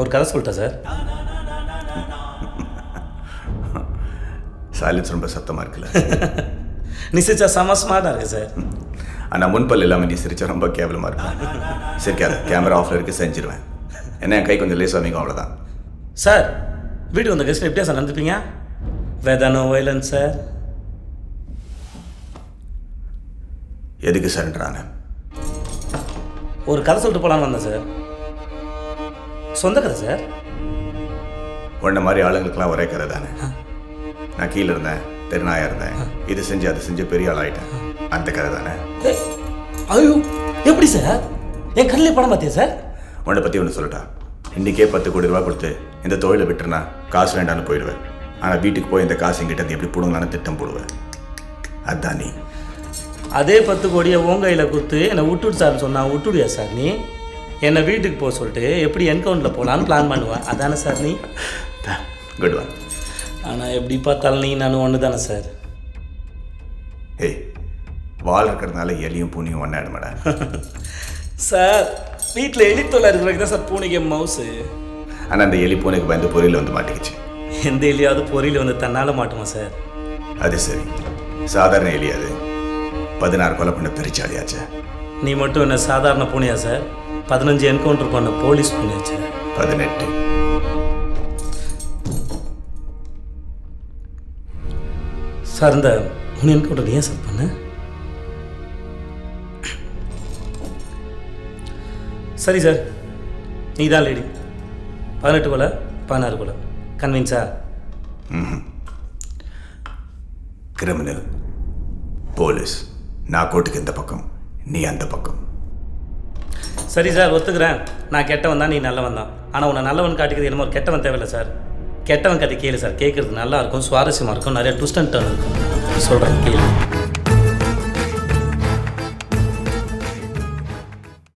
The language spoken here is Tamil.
ஒரு கதை சொல்லிட்டேன் சார். சைலன்ஸ் ரொம்ப சத்தமாக இருக்குல்ல. நீ சிரிச்சா செம ஸ்மார்ட்டாக இருக்கு சார். ஆனால் முன்பல் இல்லாமல் நீ சிரிச்சா ரொம்ப கேவலமாக இருக்கும். சிரிக்காத, கேமரா ஆஃபில் இருக்கு, செஞ்சிருவேன். என்ன என் கை கொஞ்சம் லேசாக அமைக்கும், அவ்வளோதான். சார் வீட்டுக்கு வந்த கெஸ்ட்டில் எப்படியா சார் நடந்துப்பீங்க? வேதானோ வயலன்ஸ் சார். எதுக்கு சார்ன்றானே? ஒரு கதை சொல்லிட்டு போகலான்னு வந்தேன் சார். சொந்த கதை சார். உன்ன மாதிரி ஆளுங்களுக்கெல்லாம் ஒரே கதை தானே. நான் கீழே இருந்தேன், தெருநாயாக இருந்தேன், இது செஞ்சு அது செஞ்சு பெரிய ஆள் ஆகிட்டேன், அந்த கதை தானே. ஐயோ எப்படி சார்? என் கண்ணிலே படம் பார்த்தியா சார்? உன்னை பற்றி ஒன்று சொல்லட்டா. இன்றைக்கே 10 கோடி ரூபா கொடுத்து இந்த தொழிலை விட்டுருனா காசு வேண்டான்னு போயிடுவேன். ஆனால் வீட்டுக்கு போய் இந்த காசு எங்கிட்ட எப்படி பிடுங்கலான்னு திட்டம் போடுவேன். அதுதான் நீ. அதே 10 கோடியை உன் கையில் கொடுத்து என்னை விட்டுடு சார்னு சொன்னால் விட்டுடுவியா சார் நீ? என்னை வீட்டுக்கு போக சொல்லிட்டு எப்படி என்கவுண்டரில் போகலான்னு பிளான் பண்ணுவேன், அதானே சார் நீ? Good one. ஆனால் எப்படி பார்த்தாலும் நீ நானும் ஒன்று தானே சார். ஏய், வால் இருக்கிறதுனால எலியும் பூனியும் ஒன்றாயிடுமாடா. சார் வீட்டில் எலி தொல்லை இருக்கிறதுக்கு தான் சார் பூனைக்கு மவுஸு. ஆனால் அந்த எலி பூனைக்கு பயந்து பொரியல் வந்து மாட்டிக்கிச்சு. எந்த எலியாவது பொரியல் வந்து தன்னால் மாட்டுமா சார்? அது சரி, சாதாரண எலி அது. 16 கொலை பண்ண பெருச்சாலியாச்சு. நீ மட்டும் என்ன சாதாரண பூனையா சார்? 15 என்கவுண்டர் பண்ண போலீஸ் பூனையாச்சு. 18. சார் இந்த 3 என்கவுண்டர் ஏன் சார் பண்ண? சரி சார், நீ தான் லேடி. 18 கொலை 16 கொலை. கன்வின்ஸா? கிரிமினல், போலீஸ், நான் கோட்டுக்கு இந்த பக்கம், நீ அந்த பக்கம். சரி சார், ஒத்துக்கிறேன். நான் கெட்டவன் தான், நீ நல்லவன் தான். ஆனால் உன்னை நல்லவன் காட்டிக்கிறது என்னமோ ஒரு கெட்டவன் தேவையில்லை சார். கெட்டவன் கதை கேளு சார், கேட்குறது நல்லா இருக்கும், சுவாரஸ்யமாக இருக்கும், நிறைய ட்விஸ்ட் அண்ட் டர்ன் இருக்கும். சொல்கிறேன் கேளு.